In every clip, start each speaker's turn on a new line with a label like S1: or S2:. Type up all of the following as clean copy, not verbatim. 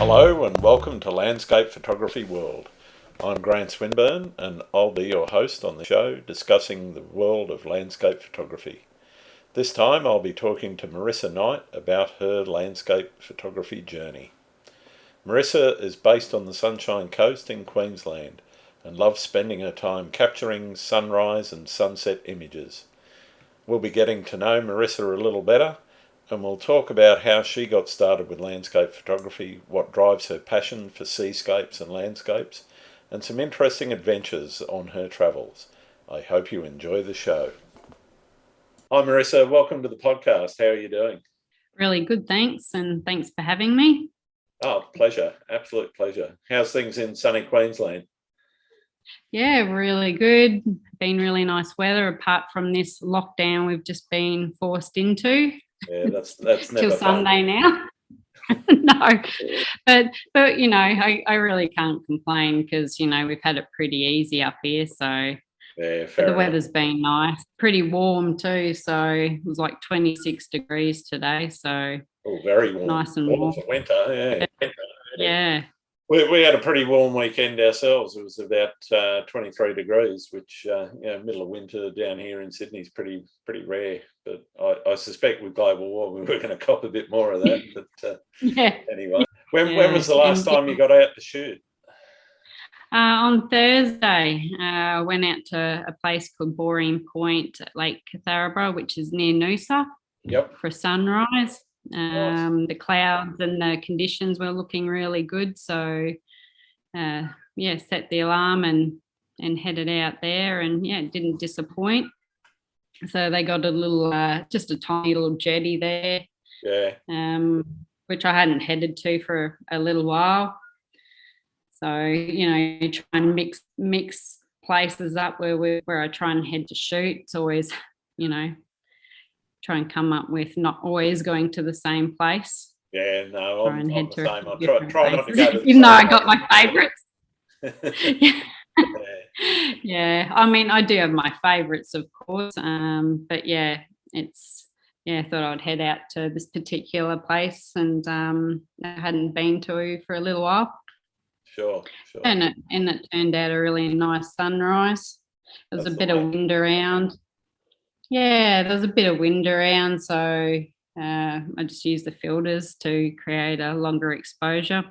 S1: Hello and welcome to Landscape Photography World. I'm Grant Swinburne and I'll be your host on the show discussing the world of landscape photography. This time I'll be talking to Marissa Knight about her landscape photography journey. Marissa is based on the Sunshine Coast in Queensland and loves spending her time capturing sunrise and sunset images. We'll be getting to know Marissa a little better, and we'll talk about how she got started with landscape photography, what drives her passion for seascapes and landscapes, and some interesting adventures on her travels. I hope you enjoy the show. Hi Marissa, welcome to the podcast. How are you doing?
S2: Really good, thanks, and thanks for having me.
S1: Oh, pleasure, absolute pleasure. How's things in sunny Queensland?
S2: Yeah, really good. Been really nice weather apart from this lockdown we've just been forced into.
S1: Yeah, that's never
S2: till Sunday now. No, but you know, I really can't complain because you know we've had it pretty easy up here. So
S1: yeah,
S2: the weather's been nice, pretty warm too. So it was like 26 degrees today. So
S1: very warm,
S2: nice and warm
S1: for winter.
S2: Yeah.
S1: We had a pretty warm weekend ourselves. It was about 23 degrees, which middle of winter down here in Sydney is pretty rare. But I suspect with global warming we're going to cop a bit more of that. But anyway, when was the last time you got out to shoot?
S2: On Thursday, I went out to a place called Boring Point at Lake Catharabra, which is near Noosa.
S1: Yep.
S2: For sunrise.
S1: Nice.
S2: The clouds and the conditions were looking really good, so set the alarm and headed out there, and it didn't disappoint. So they got a little just a tiny little jetty there, which I hadn't headed to for a little while. So you try and mix places up where I try and head to shoot. It's always try and come up with not always going to the same place.
S1: Yeah, no, I'm the same. I try not to go to the
S2: even though I got my favourites. Yeah, I mean, I do have my favourites, of course. But I thought I'd head out to this particular place, and I hadn't been to for a little while.
S1: Sure.
S2: And it turned out a really nice sunrise. There was a bit of wind around. Yeah, there's a bit of wind around, so I just use the filters to create a longer exposure.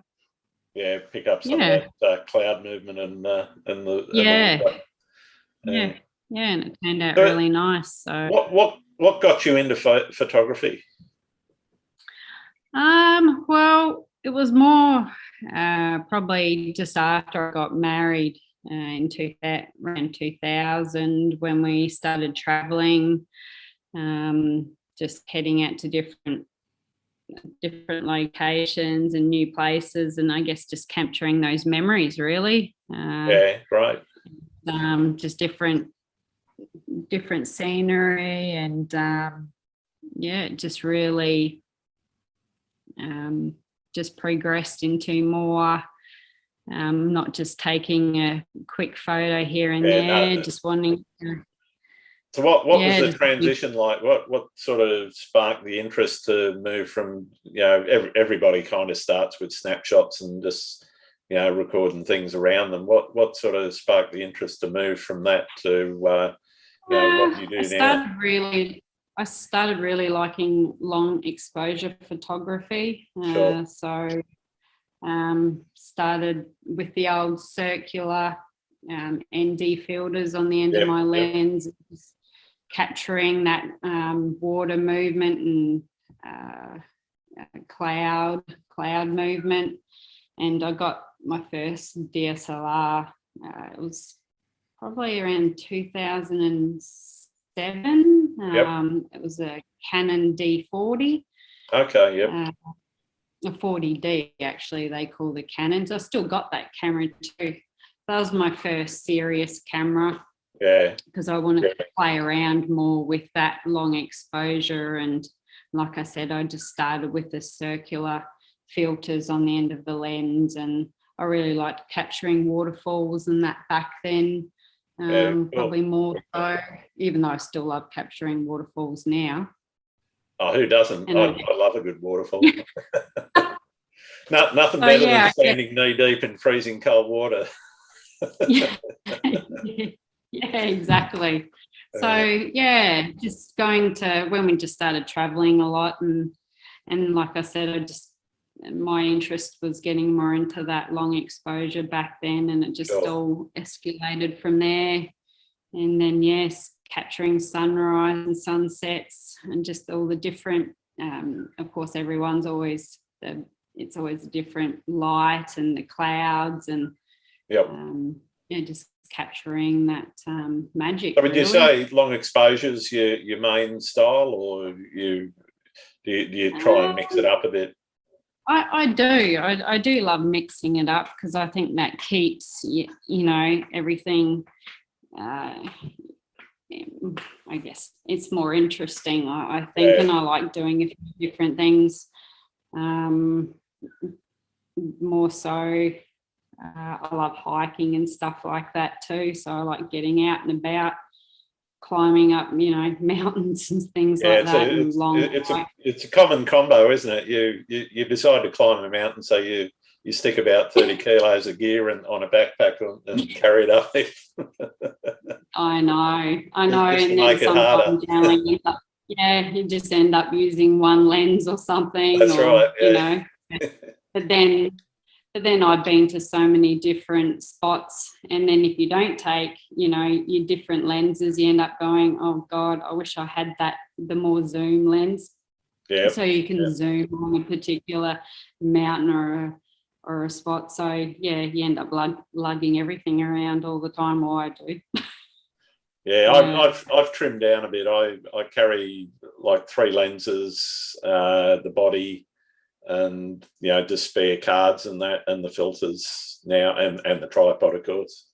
S1: Yeah, pick up some of that cloud movement and the and
S2: it turned out really nice. So
S1: what got you into photography?
S2: Well, it was more probably just after I got married. In around 2000, when we started traveling, just heading out to different locations and new places, and I guess just capturing those memories really.
S1: Right.
S2: Just different scenery, and just really just progressed into more. Not just taking a quick photo here and there, just wanting to.
S1: So what was the transition like? What sort of sparked the interest to move from, everybody kind of starts with snapshots and just, recording things around them. What sort of sparked the interest to move from that to, what you do now?
S2: I started really liking long exposure photography.
S1: Sure.
S2: So started with the old circular ND filters on the end of my lens, capturing that water movement and cloud movement. And I got my first DSLR. It was probably around 2007. It was a Canon D40.
S1: Okay, yep.
S2: A 40D, actually, they call the Canons. I still got that camera too. That was my first serious camera.
S1: Yeah.
S2: Because I wanted to play around more with that long exposure. And like I said, I just started with the circular filters on the end of the lens, and I really liked capturing waterfalls and that back then. Cool. Probably more so, even though I still love capturing waterfalls now.
S1: Oh, who doesn't? I love a good waterfall. Nothing
S2: So
S1: better than
S2: yeah,
S1: standing knee deep in freezing cold water.
S2: yeah, yeah, exactly. So yeah, just going to when we just started traveling a lot, and like I said, my interest was getting more into that long exposure back then, and it just
S1: Sure.
S2: all escalated from there. And then yes, capturing sunrise and sunsets, and just all the different. Of course, it's always a different light and the clouds and
S1: Yep.
S2: yeah, just capturing that magic.
S1: So would you
S2: Really.
S1: say long exposures your main style, or do you try and mix it up a bit?
S2: I do. I do love mixing it up because I think that keeps everything. I guess it's more interesting. I think,
S1: Yeah.
S2: and I like doing a few different things. More so, I love hiking and stuff like that too. So I like getting out and about, climbing up, mountains and things
S1: Yeah,
S2: like that, and long hikes.
S1: it's a common combo, isn't it? You decide to climb a mountain, so you stick about 30 kilos of gear on a backpack and carry it up
S2: I know,
S1: just to
S2: and then
S1: make it harder.
S2: sometimes you just end up using one lens or something,
S1: That's
S2: or
S1: right. Yeah.
S2: But then I've been to so many different spots, and then if you don't take, your different lenses, you end up going, oh God, I wish I had the more zoom lens.
S1: Yeah.
S2: So you can zoom on a particular mountain or a spot. So yeah, you end up lugging everything around all the time, or I do.
S1: Yeah,
S2: Yeah.
S1: I've trimmed down a bit. I carry like 3 lenses, the body, and just spare cards and that, and the filters now, and the tripod, of course.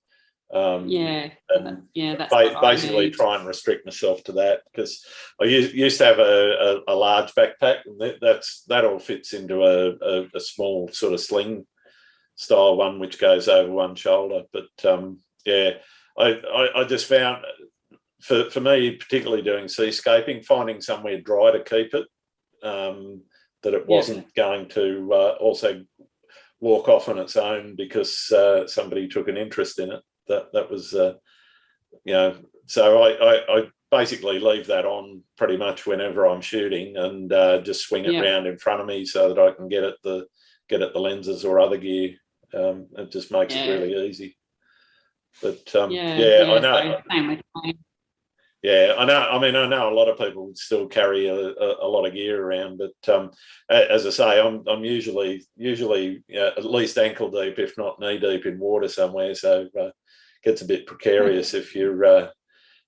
S2: Yeah,
S1: and
S2: that's what I
S1: basically
S2: do.
S1: try and restrict myself to that, because I used to have a large backpack, and that all fits into a small sort of sling style one, which goes over one shoulder. But yeah, I just found, for me, particularly doing seascaping, finding somewhere dry to keep it, that it wasn't going to also walk off on its own because somebody took an interest in it. That was, so I basically leave that on pretty much whenever I'm shooting, and just swing it round in front of me so that I can get at the lenses or other gear. It just makes it really easy. But I know.
S2: So same with me.
S1: Yeah, I know. I mean, I know a lot of people would still carry a lot of gear around, but as I say, I'm usually at least ankle deep, if not knee deep, in water somewhere. So it gets a bit precarious if you're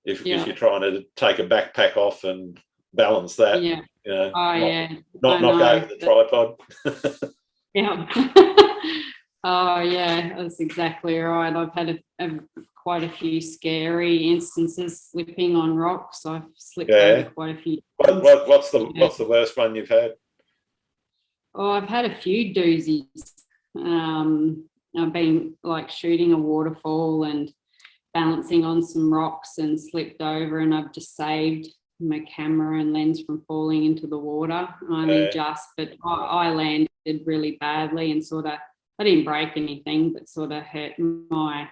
S1: if you're trying to take a backpack off and balance that.
S2: Yeah.
S1: Not knock over the tripod.
S2: Yeah. Oh yeah, that's exactly right. I've had quite a few scary instances slipping on rocks. I've slipped over quite a few times.
S1: What's the worst one you've had?
S2: Oh, I've had a few doozies. I've been like shooting a waterfall and balancing on some rocks and slipped over, and I've just saved my camera and lens from falling into the water. But I landed really badly and I didn't break anything, but sort of hurt my,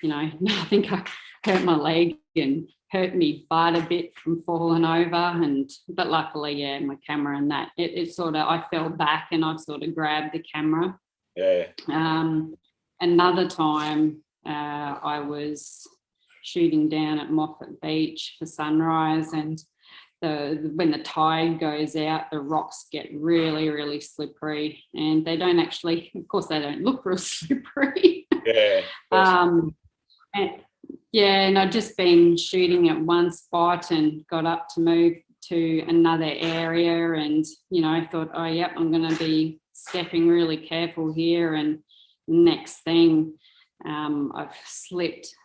S2: I think I hurt my leg and hurt me butt a bit from falling over. But luckily, my camera and that, it sort of, I fell back and I've sort of grabbed the camera.
S1: Yeah.
S2: Another time I was shooting down at Moffat Beach for sunrise, and when the tide goes out, the rocks get really, really slippery, and they don't actually, of course, they don't look real slippery.
S1: Yeah.
S2: And I'd just been shooting at one spot and got up to move to another area, and I thought, oh yep, I'm going to be stepping really careful here, and next thing, I've slipped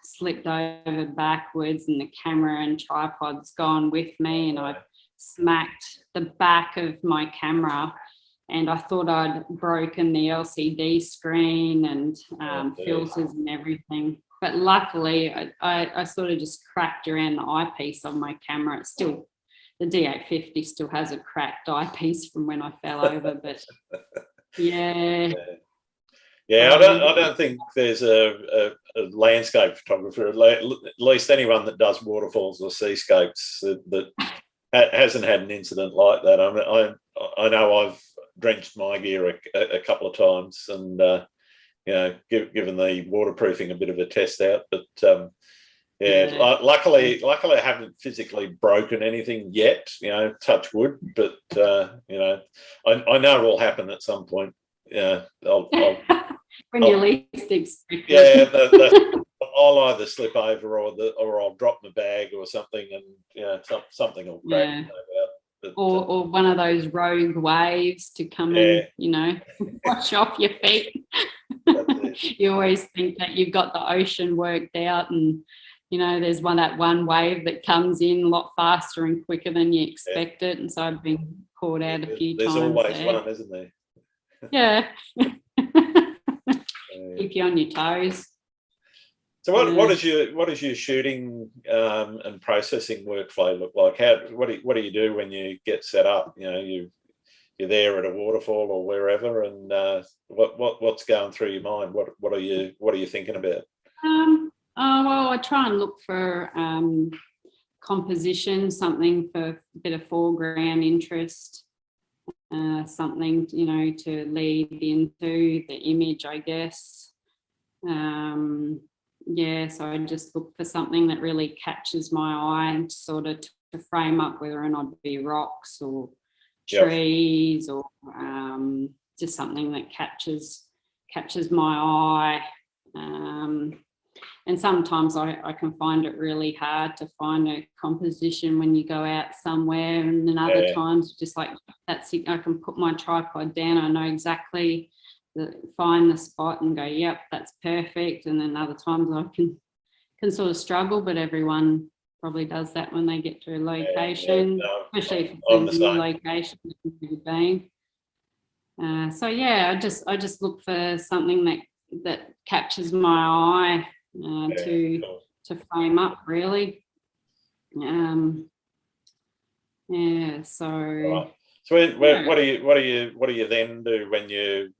S2: over backwards, and the camera and tripod's gone with me, and I've smacked the back of my camera, and I thought I'd broken the LCD screen and filters and everything. But luckily, I sort of just cracked around the eyepiece on my camera. It's still, the D850 still has a cracked eyepiece from when I fell over, but Yeah.
S1: Yeah, I don't think there's a landscape photographer, at least anyone that does waterfalls or seascapes, that hasn't had an incident like that. I know I've drenched my gear a couple of times, and given the waterproofing a bit of a test out. But luckily I haven't physically broken anything yet. Touch wood. But I know it will happen at some point. Yeah, I'll
S2: when you least expect it.
S1: Yeah, I'll either slip over or I'll drop my bag or something, and something will crack.
S2: But, or one of those rogue waves to come and wash off your feet. You always think that you've got the ocean worked out, and there's that one wave that comes in a lot faster and quicker than you expect it, and so I've been caught out a few times.
S1: There's always one, isn't there?
S2: Yeah. Keep you on your toes.
S1: So what does your shooting and processing workflow look like? What do you do when you get set up? You're there at a waterfall or wherever, and what's going through your mind? What are you thinking about?
S2: Well, I try and look for composition, something for a bit of foreground interest. Something to lead into the image, I guess. So I just look for something that really catches my eye, and sort of to frame up whether or not it be rocks or trees, or just something that catches my eye. And sometimes I can find it really hard to find a composition when you go out somewhere, and then other times just like that's it, I can put my tripod down, I know exactly find the spot and go, yep, that's perfect. And then other times I can sort of struggle, but everyone probably does that when they get to a location, especially if it's a new location that you've been. I just look for something that catches my eye. To frame up, really. So what
S1: do you then do when you're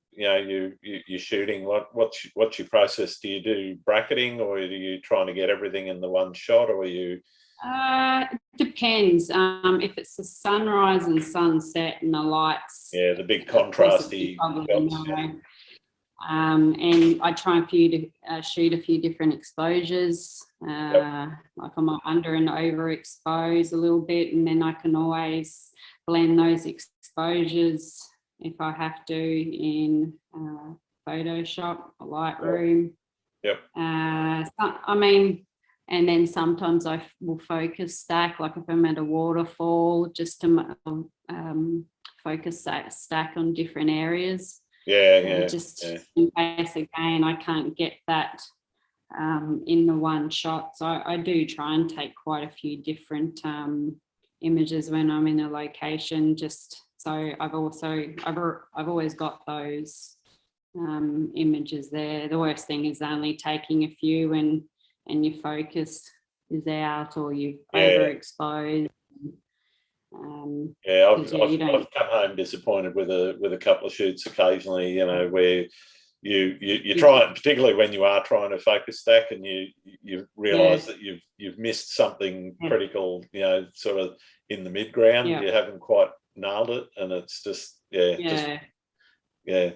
S1: shooting? What's your process? Do you do bracketing, or are you trying to get everything in the one shot, or are you?
S2: It depends. If it's the sunrise and sunset and the lights,
S1: the big contrasty.
S2: And I try to shoot a few different exposures, like I might under and overexpose a little bit, and then I can always blend those exposures if I have to in Photoshop or Lightroom. And then sometimes I will focus stack, like if I'm at a waterfall, just to focus that stack on different areas. Just in case again I can't get that in the one shot. So I do try and take quite a few different images when I'm in a location. Just so I've always got those images there. The worst thing is only taking a few and your focus is out, or you've overexposed.
S1: I've come home disappointed with a couple of shoots occasionally, where you try, particularly when you are trying to focus stack, and you realise that you've missed something critical, sort of in the mid ground. You haven't quite nailed it, and it's just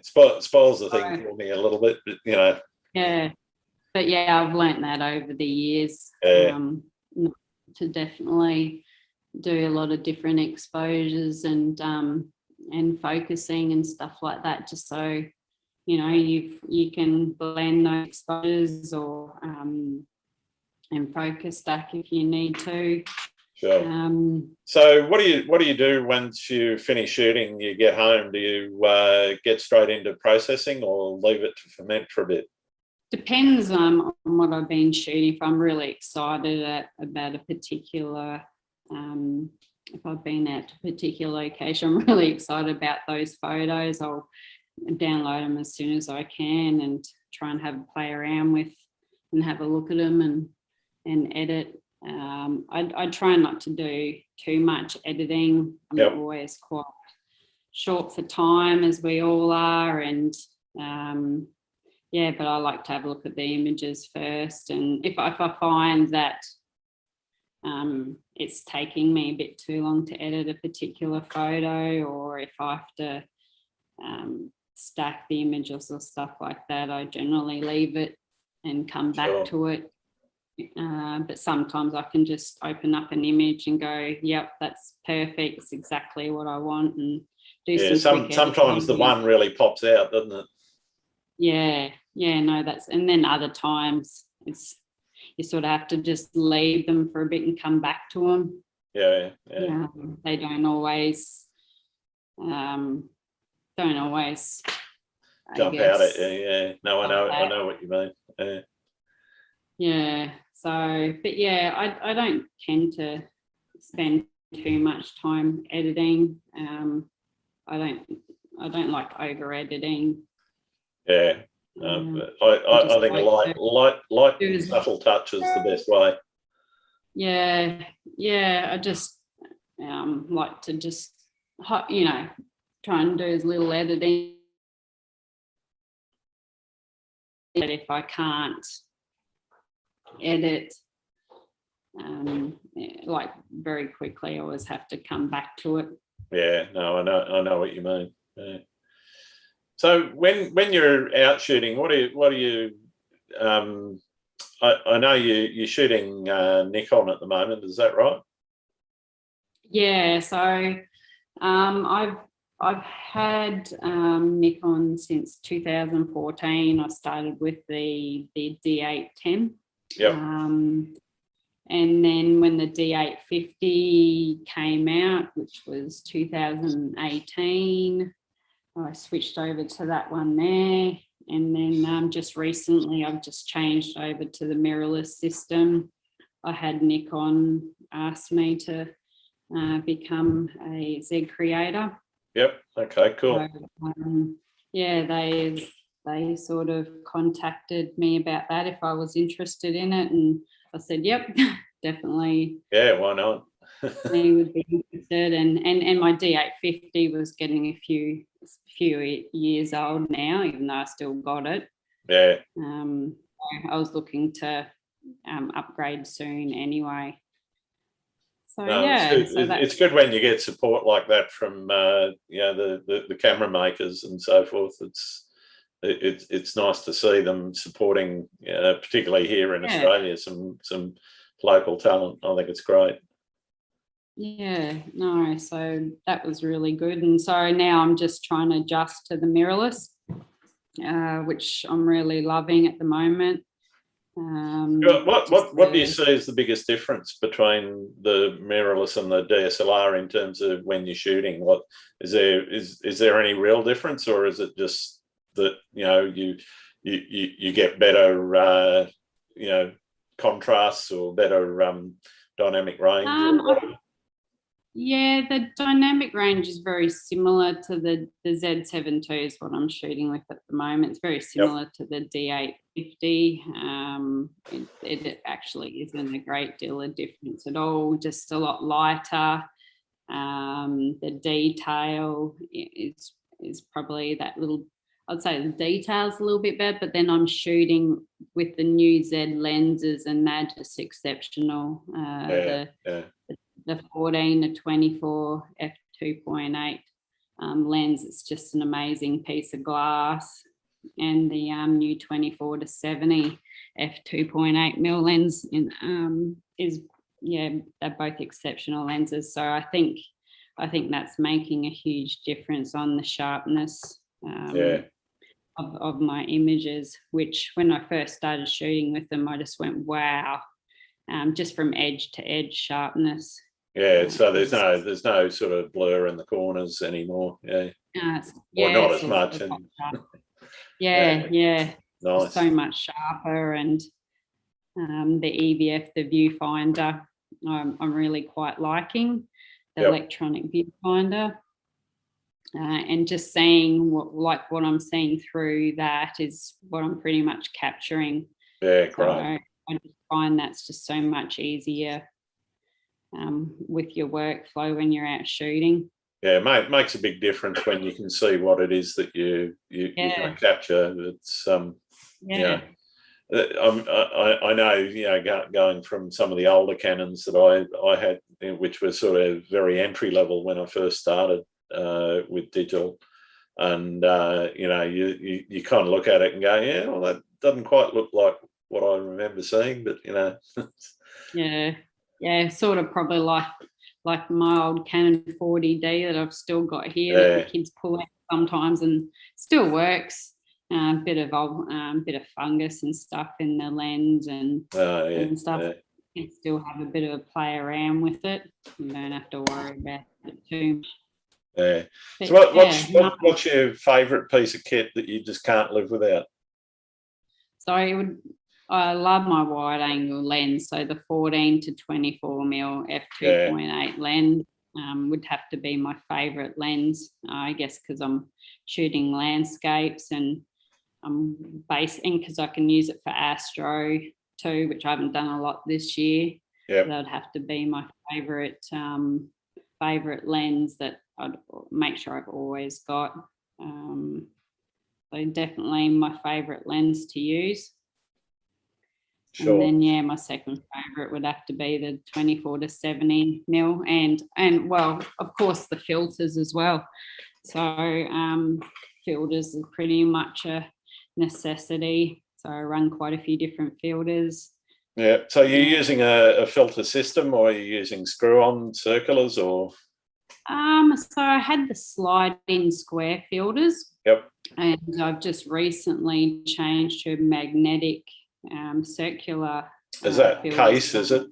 S1: spoils the thing for me a little bit, but
S2: but I've learnt that over the years, to definitely do a lot of different exposures and focusing and stuff like that, just so you can blend those exposures or and focus stack if you need to.
S1: Sure. So what do you do once you finish shooting? You get home, do you get straight into processing or leave it to ferment for a bit?
S2: Depends on what I've been shooting. If I'm really excited about a particular if I've been at a particular location, I'm really excited about those photos, I'll download them as soon as I can and try and have a play around with and have a look at them and edit. I try not to do too much editing. I'm always quite short for time, as we all are, and but I like to have a look at the images first, and if I find that it's taking me a bit too long to edit a particular photo, or if I have to stack the images or stuff like that, I generally leave it and come back to it. But sometimes I can just open up an image and go, yep, that's perfect, it's exactly what I want, and do
S1: sometimes the one really pops out, doesn't it?
S2: That's, and then other times it's, you sort of have to just leave them for a bit and come back to them. They don't always
S1: jump out at you. No, I know what you mean.
S2: So, but I don't tend to spend too much time editing. I don't like over editing.
S1: I think light subtle touch is the best way.
S2: I just like to just, try and do as little editing. But if I can't edit like very quickly, I always have to come back to it.
S1: I know what you mean. So when you're out shooting, what are you I know you're shooting Nikon at the moment, is that right?
S2: So I've had Nikon since 2014. I started with the D810. And then when the D850 came out, which was 2018, I switched over to that one there. And then just recently, I've just changed over to the mirrorless system. I had Nikon ask me to become a Z creator.
S1: Yep. Okay, cool.
S2: So, they sort of contacted me about that if I was interested in it, and I said, yep, definitely.
S1: Yeah, why not?
S2: He would be interested, and my D850 was getting a few years old now, even though I still got it.
S1: Yeah.
S2: I was looking to upgrade soon anyway. So
S1: it's good when you get support like that from the camera makers and so forth. It's nice to see them supporting, particularly here in Australia, some local talent. I think it's great.
S2: So that was really good, and so now I'm just trying to adjust to the mirrorless, which I'm really loving at the moment.
S1: What do you see as the biggest difference between the mirrorless and the DSLR in terms of when you're shooting? What is there any real difference, or is it just that you get better contrasts or better dynamic range or whatever?
S2: The dynamic range is very similar to the Z7 II is what I'm shooting with at the moment. It's very similar to the D850. It actually isn't a great deal of difference at all, just a lot lighter. The detail is probably that little, I'd say the detail's a little bit better, but then I'm shooting with the new Z lenses and they're just exceptional. The 14-24 f2.8 lens, it's just an amazing piece of glass, and the new 24-70 f2.8 mil lens they're both exceptional lenses. So I think that's making a huge difference on the sharpness of my images, which when I first started shooting with them, I just went, wow, just from edge to edge sharpness.
S1: So there's no sort of blur in the corners anymore. Or not as much.
S2: Nice. So much sharper, and the EVF, the viewfinder, I'm really quite liking the electronic viewfinder, and just seeing what I'm seeing through that is what I'm pretty much capturing.
S1: Great.
S2: So I just find that's just so much easier with your workflow when you're out shooting.
S1: Yeah, makes a big difference when you can see what it is that you're going to capture. It's
S2: yeah.
S1: I know, going from some of the older cannons that I had, which were sort of very entry level when I first started with digital, and you kind of look at it and go, yeah, well, that doesn't quite look like what I remember seeing, but
S2: yeah, sort of probably like my old Canon 40D that I've still got here that the kids pull out sometimes and still works. Bit of fungus and stuff in the lens and stuff.
S1: Yeah.
S2: You can still have a bit of a play around with it. You don't have to worry about it too much.
S1: Yeah.
S2: But
S1: so what's your favourite piece of kit that you just can't live without?
S2: So I love my wide angle lens. So the 14 to 24 mil f2.8 lens would have to be my favourite lens, I guess, because I'm shooting landscapes and I'm basing because I can use it for astro too, which I haven't done a lot this year.
S1: Yeah,
S2: that'd have to be my favourite lens that I'd make sure I've always got. So definitely my favourite lens to use. Sure. And then my second favourite would have to be the 24 to 70 mil and well, of course the filters as well. So filters are pretty much a necessity. So I run quite a few different filters.
S1: Yeah. So you're using a filter system, or are you using screw-on circulars, or?
S2: So I had the slide-in square filters.
S1: Yep.
S2: And I've just recently changed to magnetic circular.
S1: Is that case? Is it?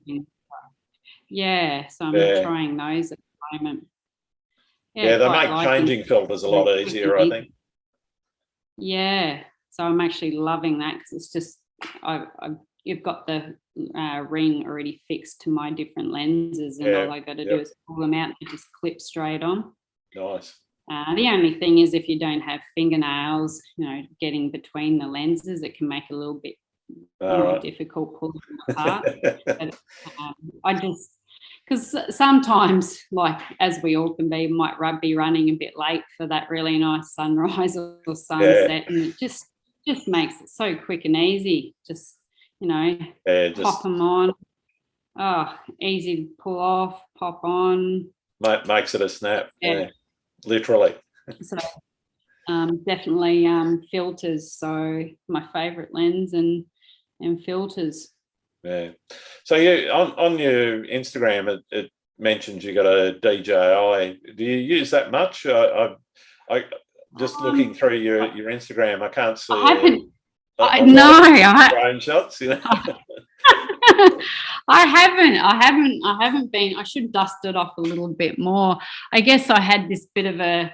S2: Yeah. So I'm trying those at the moment.
S1: Yeah, they make changing filters a lot easier, I think.
S2: Yeah. So I'm actually loving that because it's just you've got the ring already fixed to my different lenses, and all I got to do is pull them out and just clip straight on.
S1: Nice.
S2: The only thing is if you don't have fingernails, getting between the lenses, it can make it a little bit difficult pulling them apart. But, because sometimes, like as we all can be, might be running a bit late for that really nice sunrise or sunset, and it just makes it so quick and easy. Just pop them on. Oh, easy to pull off, pop on.
S1: Makes it a snap. Yeah, literally.
S2: So definitely filters. So my favourite lens and filters.
S1: Yeah. So you on your Instagram, it mentions you got a DJI. Do you use that much? I just looking through your Instagram, I can't see. Drone shots.
S2: I haven't been. I should dust it off a little bit more. I guess I had this bit of a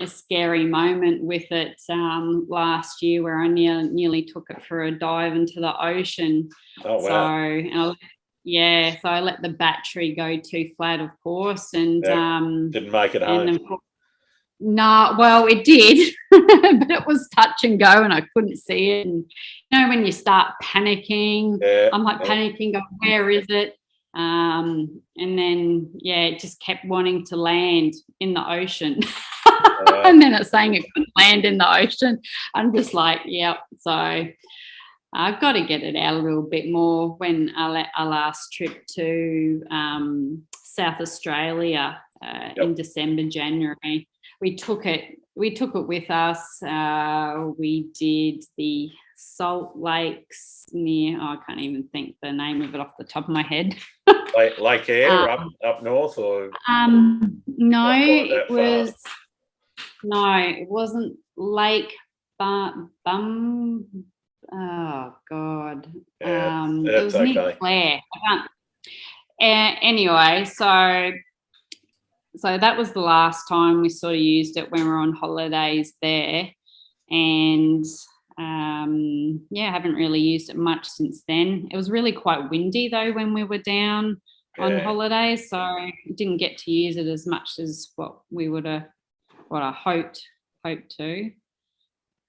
S2: scary moment with it last year where I nearly took it for a dive into the ocean.
S1: Oh,
S2: wow. So I let the battery go too flat, of course, and
S1: didn't make it home.
S2: No, well, it did, but it was touch and go, and I couldn't see it. And when you start panicking, I'm like panicking, going, where is it? And then it just kept wanting to land in the ocean. And then it's saying it couldn't land in the ocean. I'm just like, yep. So I've got to get it out a little bit more. When our last trip to South Australia in December, January, we took it with us. We did the Salt Lakes near, I can't even think the name of it off the top of my head.
S1: Lake Eyre up north, or?
S2: No, it was. No, it wasn't Lake Bum. Oh God. It was near Clare. Anyway, so that was the last time we sort of used it when we were on holidays there, and I haven't really used it much since then. It was really quite windy though when we were down on holidays, so I didn't get to use it as much as what I hoped to.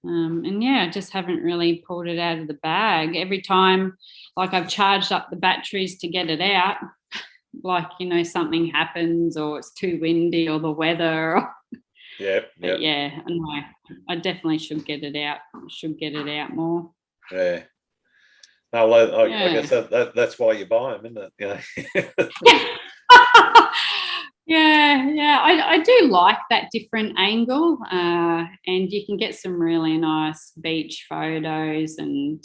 S2: I just haven't really pulled it out of the bag. Every time, like I've charged up the batteries to get it out, like, you know, something happens or it's too windy or the weather. But yeah, no, I definitely should get it out. More.
S1: Yeah. No, I guess that's why you buy them, isn't it?
S2: Yeah. I do like that different angle, and you can get some really nice beach photos, and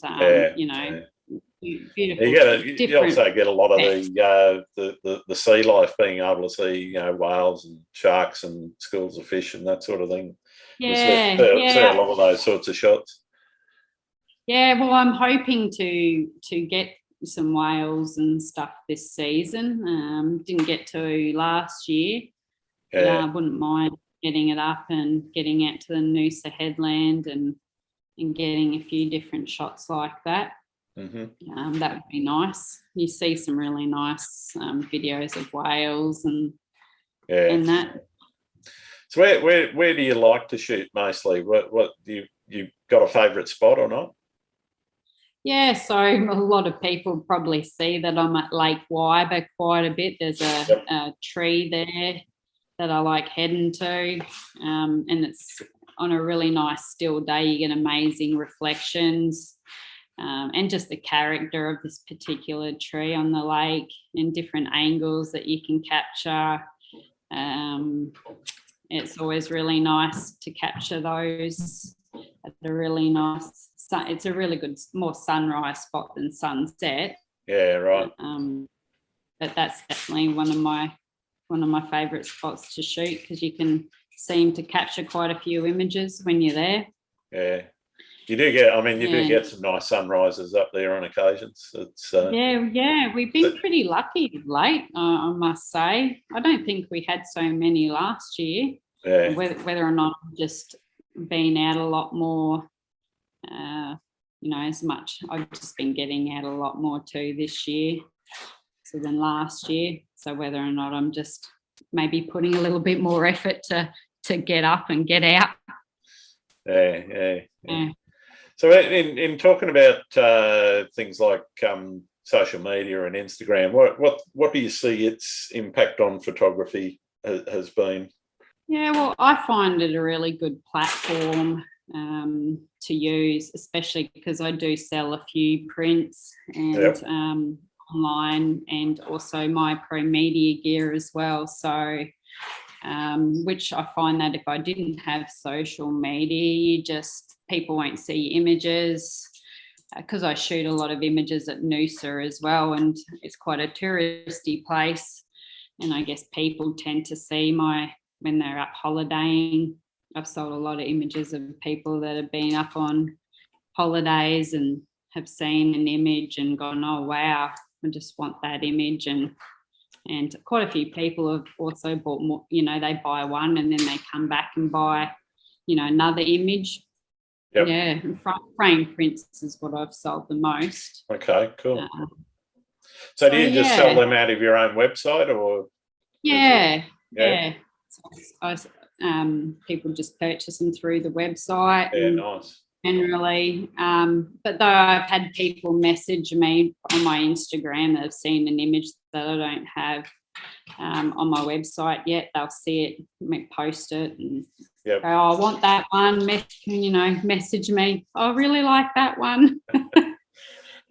S2: you know, beautiful.
S1: You also get a lot of the sea life, being able to see, you know, whales and sharks and schools of fish and that sort of thing.
S2: Yeah,
S1: see a lot of those sorts of shots.
S2: Yeah, well, I'm hoping to get some whales and stuff this season. Didn't get to last year. But I wouldn't mind getting it up and getting out to the Noosa headland and getting a few different shots like that.
S1: Mm-hmm.
S2: That would be nice. You see some really nice videos of whales and that.
S1: So where do you like to shoot mostly? What do you got a favourite spot or not?
S2: Yeah, so a lot of people probably see that I'm at Lake Wyber quite a bit. There's a tree there that I like heading to, and it's on a really nice still day. You get amazing reflections, and just the character of this particular tree on the lake and different angles that you can capture. It's always really nice to capture those at a really nice it's a really good, more sunrise spot than sunset.
S1: Yeah, right.
S2: But that's definitely one of my favourite spots to shoot, because you can seem to capture quite a few images when you're there.
S1: Yeah, you do get. I mean, you do get some nice sunrises up there on occasions. It's
S2: yeah, we've been pretty lucky of late, I must say. I don't think we had so many last year.
S1: Yeah.
S2: Whether or not I've just been out a lot more. You know, as much. I've just been getting out a lot more too this year than last year. So whether or not I'm just maybe putting a little bit more effort to get up and get out.
S1: Yeah. So in talking about things like social media and Instagram, what do you see its impact on photography has been?
S2: Yeah, well, I find it a really good platform to use, especially because I do sell a few prints and online, and also my pro media gear as well. So, which I find that if I didn't have social media, people won't see images, because I shoot a lot of images at Noosa as well, and it's quite a touristy place. And I guess people tend to see when they're up holidaying. I've sold a lot of images of people that have been up on holidays and have seen an image and gone, oh, wow, I just want that image. And quite a few people have also bought more, you know, they buy one and then they come back and buy, you know, another image.
S1: Yep.
S2: Yeah, and frame prints is what I've sold the most.
S1: Okay, cool. So do you just sell them out of your own website, or?
S2: Yeah. So people just purchase them through the website.
S1: Yeah, nice.
S2: Generally, but though I've had people message me on my Instagram that have seen an image that I don't have on my website yet. They'll see it, post it, and go, oh, I want that one. Message me. I really like that one.
S1: Nice.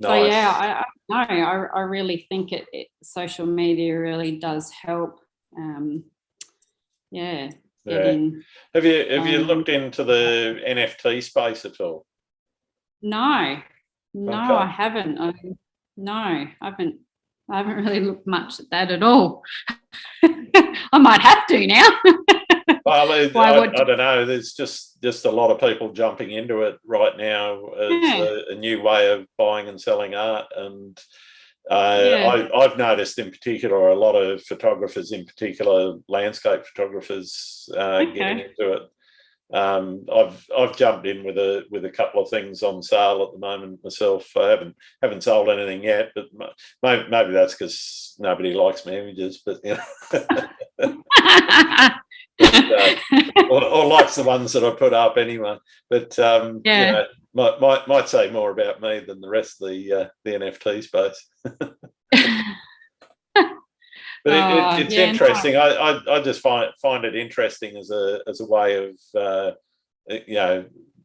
S2: So yeah, I really think social media really does help.
S1: Have you looked into the NFT space at all?
S2: No, okay. I haven't. I haven't really looked much at that at all. I might have to now.
S1: Well, I don't know. There's just a lot of people jumping into it right now as a new way of buying and selling art, and I've noticed in particular a lot of photographers, in particular landscape photographers, getting into it. I've jumped in with a couple of things on sale at the moment myself. I haven't sold anything yet, but maybe that's because nobody likes my images. But you know. or likes the ones that I put up anyway. But you know, might say more about me than the rest of the NFT space. But it's
S2: yeah,
S1: interesting. I just find it interesting as a way of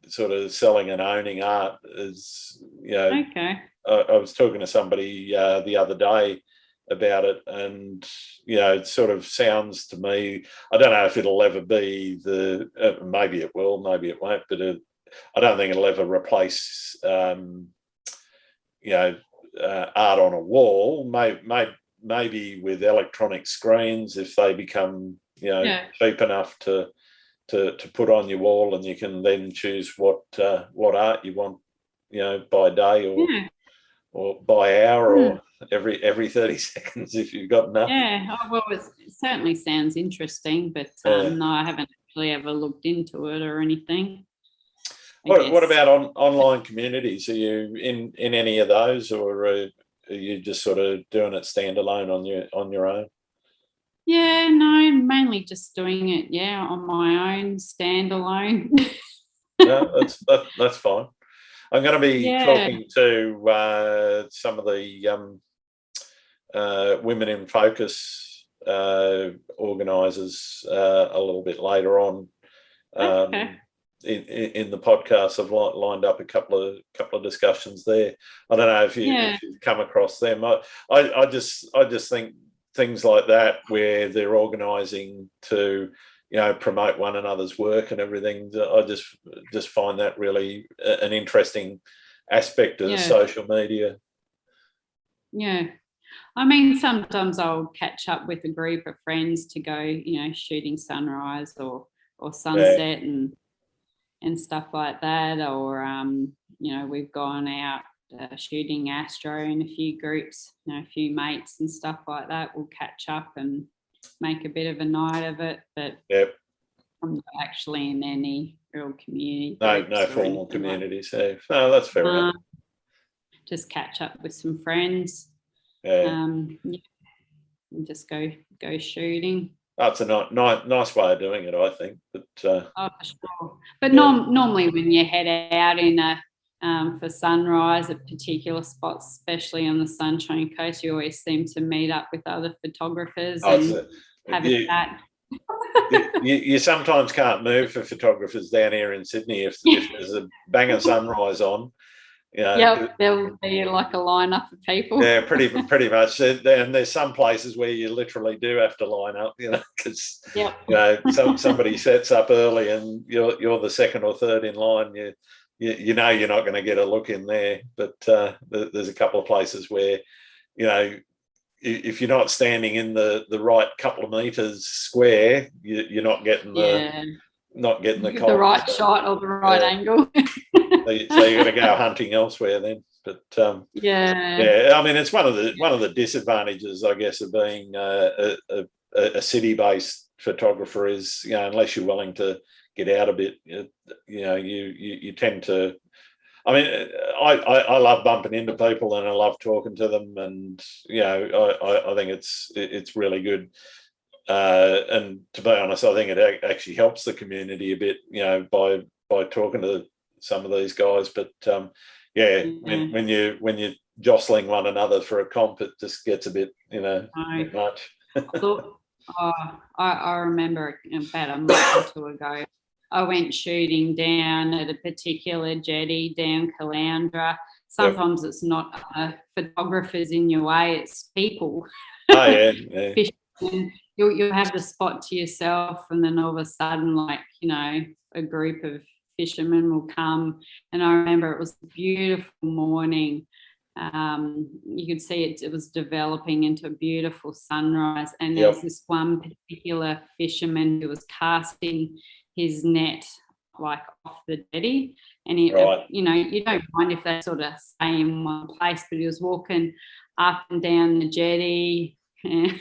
S1: sort of selling and owning art. Is
S2: okay.
S1: I was talking to somebody the other day about it, and it sort of sounds to me. I don't know if it'll ever be maybe it will, maybe it won't, but I don't think it'll ever replace art on a wall. Maybe with electronic screens, if they become cheap enough to put on your wall, and you can then choose what art you want, by day or by hour or every 30 seconds if you've got enough.
S2: Yeah, well, it certainly sounds interesting, but no, I haven't actually ever looked into it or anything.
S1: What about online communities? Are you in any of those, or are you just sort of doing it standalone on your own?
S2: Yeah, no, mainly just doing it, on my own, standalone.
S1: No, that's fine. I'm going to be talking to some of the Women in Focus organisers a little bit later on.
S2: Okay.
S1: In the podcast, I've lined up a couple of discussions there. I don't know if you've come across them. I just think things like that, where they're organising to promote one another's work and everything, I just find that really an interesting aspect of social media.
S2: Yeah. I mean, sometimes I'll catch up with a group of friends to go, shooting sunrise or sunset and stuff like that. Or, we've gone out shooting astro in a few groups, a few mates and stuff like that. We'll catch up and make a bit of a night of it. But I'm not actually in any real community.
S1: No formal communities. Like no, that's fair enough.
S2: Just catch up with some friends.
S1: And
S2: just go shooting.
S1: That's a nice way of doing it, I think. But
S2: for sure. But normally when you head out in for sunrise at particular spots, especially on the Sunshine Coast, you always seem to meet up with other photographers and have a chat.
S1: You sometimes can't move for photographers down here in Sydney if there's a banger sunrise on.
S2: There'll be like a lineup of people.
S1: Yeah, pretty much. And there's some places where you literally do have to line up, because somebody sets up early and you're the second or third in line. You're not going to get a look in there. But there's a couple of places where if you're not standing in the right couple of meters square, you're not getting the
S2: right shot or the right angle.
S1: So you got to go hunting elsewhere then. But I mean, it's one of the disadvantages, I guess, of being a city-based photographer is, unless you're willing to get out a bit, you tend to. I mean, I love bumping into people and I love talking to them, and I think it's really good. And to be honest, I think it actually helps the community a bit, by talking to some of these guys. But when you're jostling one another for a comp, it just gets a bit, bit much.
S2: I remember about a month or two ago, I went shooting down at a particular jetty down Caloundra. Sometimes it's not photographers in your way, it's people.
S1: Oh, yeah.
S2: Fishing. You'll have the spot to yourself, and then all of a sudden, a group of fishermen will come. And I remember it was a beautiful morning. You could see it was developing into a beautiful sunrise. And there was this one particular fisherman who was casting his net off the jetty. And you don't mind if they sort of stay in one place, but he was walking up and down the jetty. And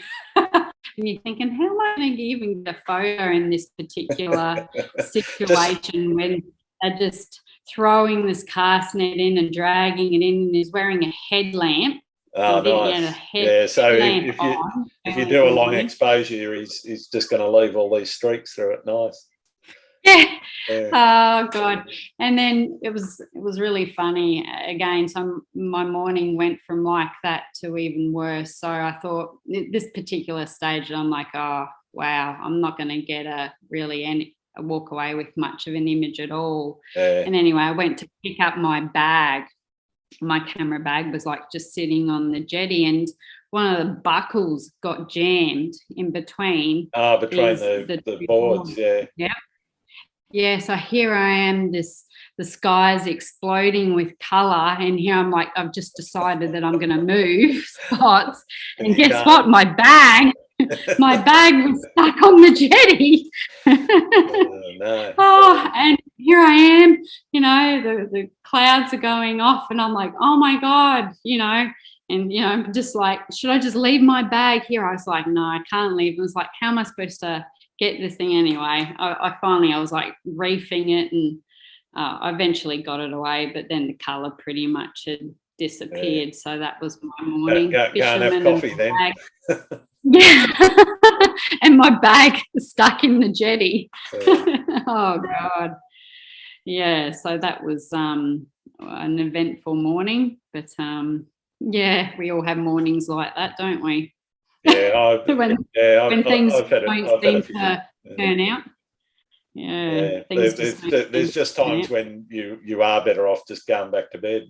S2: you're thinking, how am I going to even get a photo in this particular situation when they're just throwing this cast net in and dragging it in, and he's wearing a headlamp.
S1: Oh, nice. So if you do a long exposure, he's just going to leave all these streaks through it. Nice.
S2: Yeah.
S1: Yeah.
S2: Oh God. And then it was really funny again. So my morning went from like that to even worse. So I thought this particular stage, I'm like, oh wow, I'm not going to get a walk away with much of an image at all.
S1: Yeah.
S2: And anyway, I went to pick up my bag. My camera bag was like just sitting on the jetty, and one of the buckles got jammed in between
S1: Between the
S2: two
S1: boards,
S2: boards.
S1: yeah.
S2: Yeah. Yeah, so here I am, the sky's exploding with colour, and here I'm like, I've just decided that I'm going to move spots, and
S1: You
S2: guess
S1: can't.
S2: what? My bag was stuck on the jetty.
S1: No.
S2: Oh, and here I am, the clouds are going off, and I'm like, oh my God, and I'm just like, should I just leave my bag here? I was like, no, I can't leave. It was like, how am I supposed to get this thing anyway? I was like reefing it, and I eventually got it away, but then the colour pretty much had disappeared.
S1: Yeah.
S2: So that was my morning.
S1: Go and have
S2: Fisherman
S1: coffee
S2: and
S1: then.
S2: yeah. And my bag stuck in the jetty.
S1: Yeah.
S2: Oh God. Yeah, so that was an eventful morning, but yeah, we all have mornings like that, don't we?
S1: Yeah,
S2: when things
S1: I've had
S2: don't
S1: a
S2: seem
S1: few.
S2: to turn out. Yeah,
S1: Yeah,
S2: things just don't seem
S1: there's just
S2: to turn
S1: times when you are better off just going back to bed.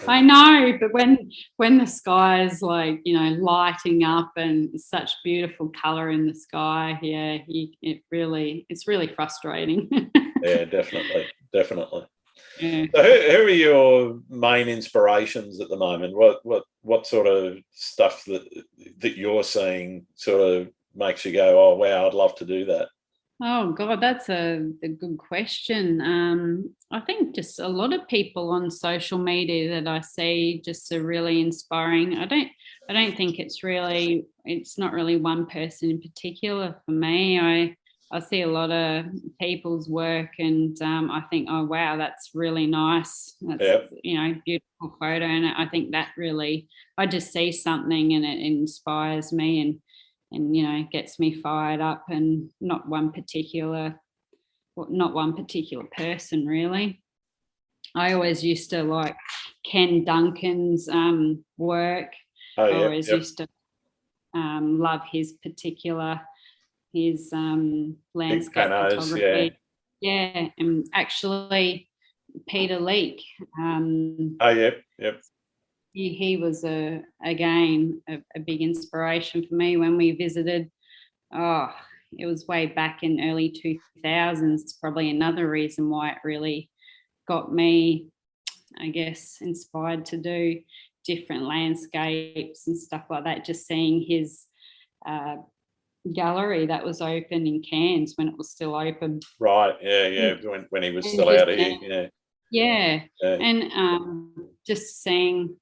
S2: I know, but when the sky is like lighting up and such beautiful color in the sky, yeah, it's really frustrating.
S1: Yeah, definitely.
S2: Yeah.
S1: So, who are your main inspirations at the moment? What sort of stuff that you're seeing sort of makes you go, oh wow, I'd love to do that?
S2: Oh God, that's a good question. I think just a lot of people on social media that I see just are really inspiring. I don't think it's not really one person in particular for me. I see a lot of people's work, and I think, oh wow, that's really nice. That's
S1: Yep.
S2: beautiful photo, and I think that really, I just see something and it inspires me, and gets me fired up, and not one particular person really. I always used to like Ken Duncan's work.
S1: Oh,
S2: I
S1: yep,
S2: always
S1: yep.
S2: used to love his
S1: Big
S2: landscape
S1: panos, yeah.
S2: photography. Yeah, and actually Peter Leake,
S1: Oh, yep, yep.
S2: he was again a big inspiration for me when we visited. Oh, it was way back in early 2000s. It's probably another reason why it really got me, I guess, inspired to do different landscapes and stuff like that. Just seeing his uh, gallery that was open in Cairns when it was still open.
S1: Right, yeah. When he was
S2: And
S1: still
S2: just,
S1: out here, yeah.
S2: yeah.
S1: Yeah.
S2: And just seeing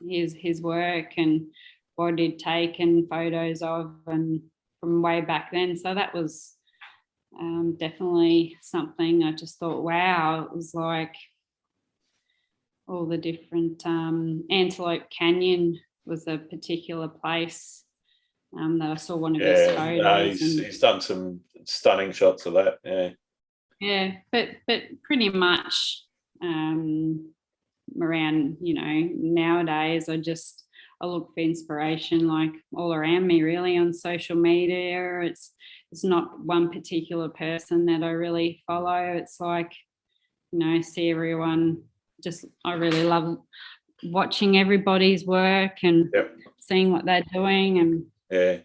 S2: his work and what he'd taken photos of, and from way back then. So that was definitely something I just thought, wow, it was like all the different Antelope Canyon was a particular place that I saw one of his
S1: Yeah, no,
S2: photos.
S1: he's done some stunning shots of that. Yeah.
S2: Yeah, but pretty much around, nowadays I look for inspiration like all around me really on social media. It's not one particular person that I really follow. It's like, see everyone, just I really love watching everybody's work and
S1: Yep.
S2: seeing what they're doing. And
S1: Yeah.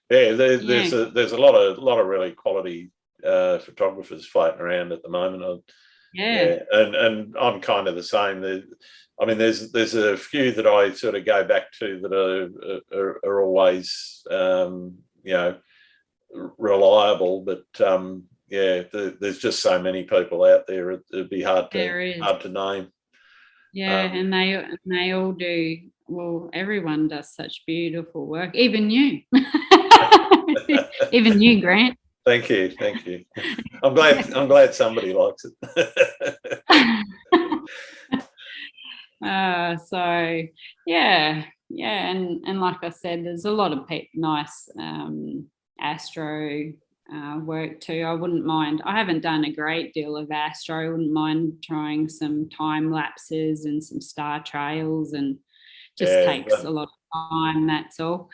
S1: There's a lot of really quality photographers floating around at the moment.
S2: yeah.
S1: And I'm kind of the same. There's a few that I sort of go back to that are always reliable, but there's just so many people out there. It'd be hard to name.
S2: Yeah, and they all do. Well, everyone does such beautiful work. Even you, even you, Grant.
S1: Thank you. I'm glad somebody likes it.
S2: So yeah, and like I said, there's a lot of nice astro work too. I wouldn't mind. I haven't done a great deal of astro. I wouldn't mind trying some time lapses and some star trails, and just takes a lot of time. That's all.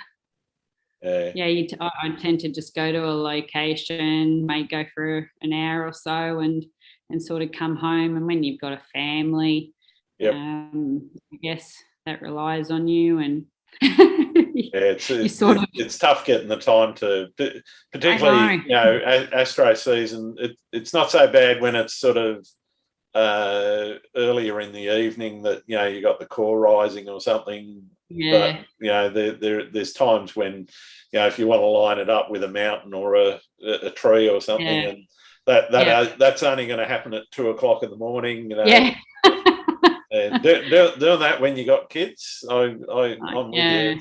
S2: I tend to just go to a location, may go for an hour or so, and sort of come home. And when you've got a family, I guess that relies on you, and
S1: it's tough getting the time to, particularly astro season. It's not so bad when it's sort of earlier in the evening that you got the core rising or something. But there's times when if you want to line it up with a mountain or a tree or something, and that's only going to happen at 2:00 in the morning. And doing that when you got kids, I'm with you.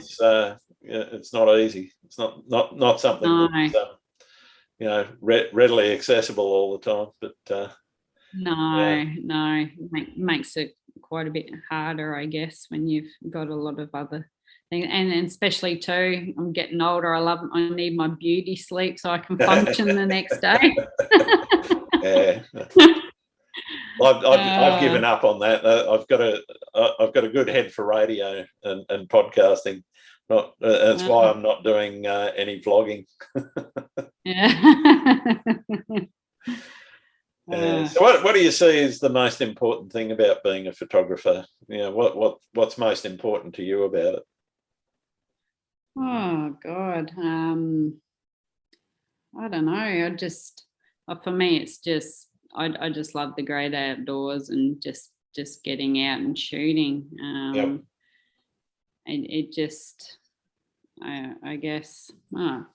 S1: It's not easy. It's not something that's readily accessible all the time. But
S2: makes it quite a bit harder, I guess, when you've got a lot of other things, and especially too, I'm getting older. I need my beauty sleep so I can function the next day.
S1: I've given up on that. I've got a good head for radio and podcasting. That's why I'm not doing any vlogging. So what do you see is the most important thing about being a photographer? What's most important to you about it?
S2: Oh God, I don't know. For me, it's just I just love the great outdoors and just getting out and shooting. It just, I guess. I'm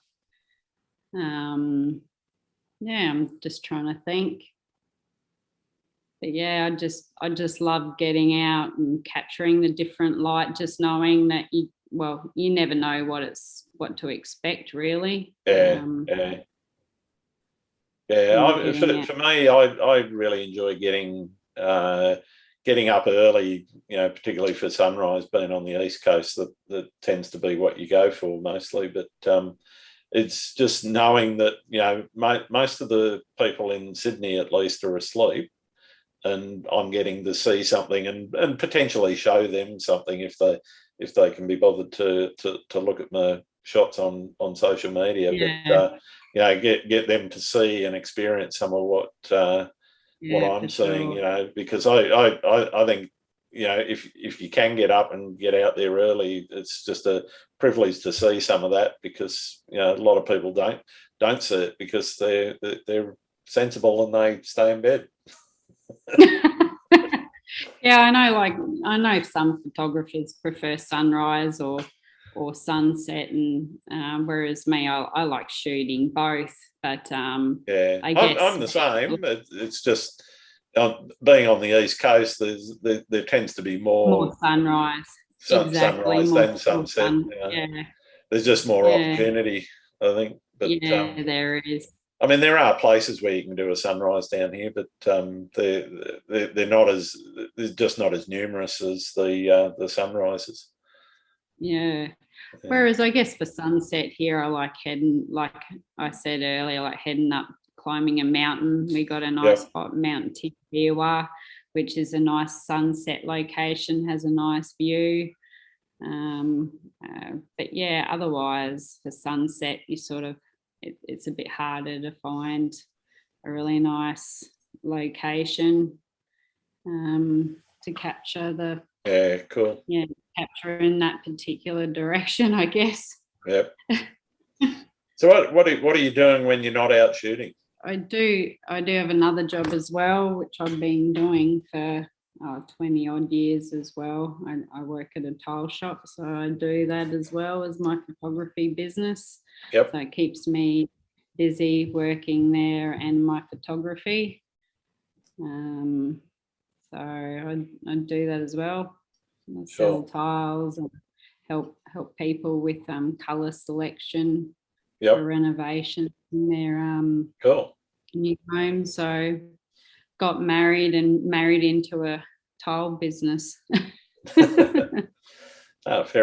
S2: just trying to think. But I just love getting out and capturing the different light, just knowing that you never know what to expect, really.
S1: For me, I really enjoy getting up early, particularly for sunrise. Being on the East Coast, that tends to be what you go for mostly. But it's just knowing that most of the people in Sydney at least are asleep, and I'm getting to see something and potentially show them something if they can be bothered to look at my shots on social media. But get them to see and experience some of what I'm seeing.
S2: Sure.
S1: Because I think if you can get up and get out there early, it's just a privilege to see some of that, because a lot of people don't see it because they're sensible and they stay in bed.
S2: I know some photographers prefer sunrise or sunset, and whereas me, I like shooting both. But I guess
S1: I'm the same. It's just being on the East Coast, there tends to be more
S2: sunrise,
S1: sunrise than sunset. There's just more opportunity, I think. But
S2: there is.
S1: I mean, there are places where you can do a sunrise down here, but they're just not as numerous as the sunrises.
S2: Yeah. Whereas I guess for sunset here, I like heading, like I said earlier, like heading up, climbing a mountain. We got a nice spot, Mount Tindewa, which is a nice sunset location, has a nice view. But otherwise for sunset, you sort of, it's a bit harder to find a really nice location to capture the capture in that particular direction, I guess.
S1: Yep. So what are you doing when you're not out shooting?
S2: I do have another job as well, which I've been doing for 20 odd years as well. I work at a tile shop, so I do that as well as my photography business.
S1: Yep.
S2: So it keeps me busy working there and my photography. So I do that as well. I sell tiles and help people with colour selection for renovation in their new home. So got married into a tile business.
S1: Fair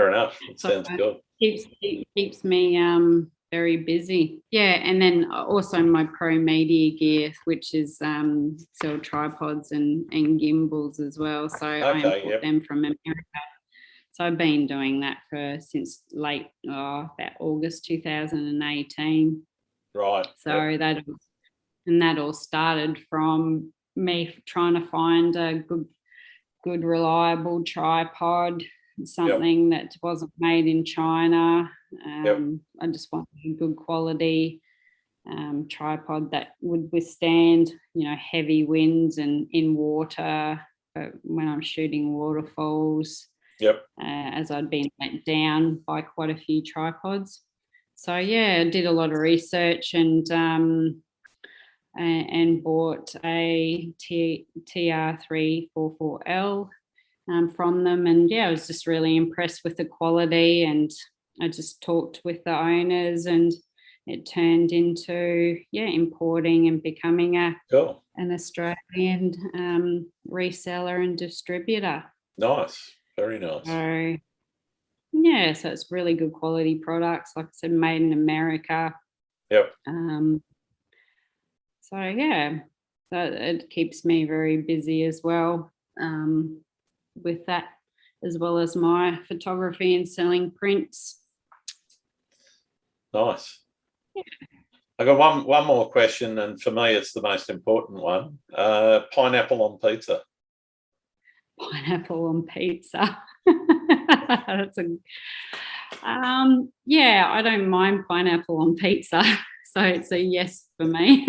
S1: enough. It sounds good.
S2: Keeps me very busy. Yeah, and then also my pro media gear, which is sell tripods and gimbals as well. So I import them from America. So I've been doing that since late about August 2018.
S1: Right.
S2: So that all started from me trying to find a good reliable tripod, something that wasn't made in China. I just wanted a good quality tripod that would withstand, heavy winds and in water when I'm shooting waterfalls. As I'd been let down by quite a few tripods. So I did a lot of research and bought a TR344L from them, and I was just really impressed with the quality, and I just talked with the owners, and it turned into importing and becoming an Australian reseller and distributor.
S1: Nice. Very nice.
S2: So it's really good quality products, like I said, made in America. So it keeps me very busy as well with that, as well as my photography and selling prints.
S1: Nice. I got one more question, and for me it's the most important one. Pineapple on pizza.
S2: Pineapple on pizza. That's I don't mind pineapple on pizza, so it's a yes for me.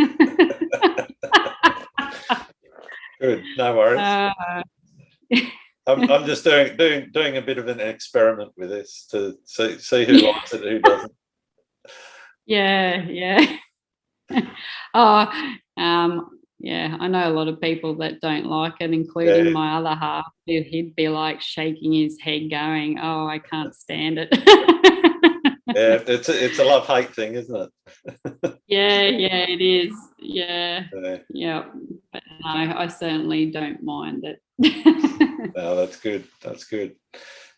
S1: Good, no worries. I'm just doing a bit of an experiment with this to see who likes it, who doesn't.
S2: I know a lot of people that don't like it, including my other half. He'd be like shaking his head going, "Oh, I can't stand it."
S1: It's a love-hate thing, isn't it?
S2: It is. But no, I certainly don't mind it.
S1: No, that's good.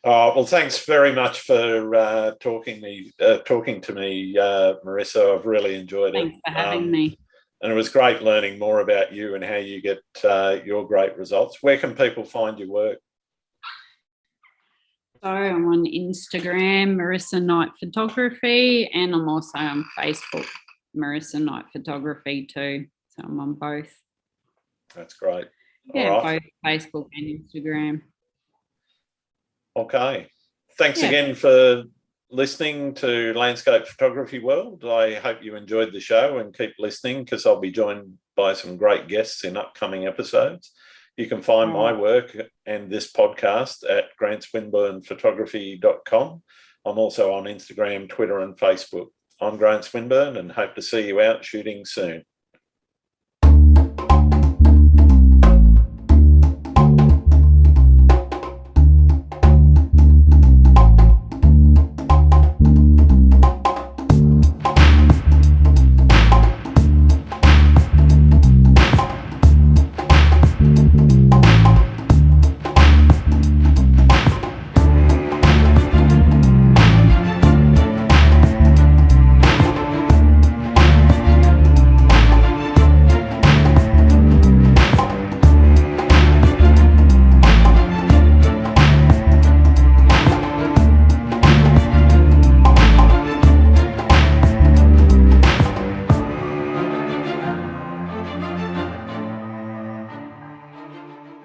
S1: Well, thanks very much for talking to me, Marissa. I've really enjoyed it.
S2: Thanks for having me.
S1: And it was great learning more about you and how you get your great results. Where can people find your work?
S2: So I'm on Instagram, Marissa Knight Photography, and I'm also on Facebook, Marissa Knight Photography too. So I'm on both.
S1: That's great.
S2: Both Facebook and Instagram.
S1: Okay. Thanks again for listening to Landscape Photography World. I hope you enjoyed the show, and keep listening, because I'll be joined by some great guests in upcoming episodes. You can find my work and this podcast at grantswinburnephotography.com. I'm also on Instagram, Twitter and Facebook. I'm Grant Swinburne, and hope to see you out shooting soon.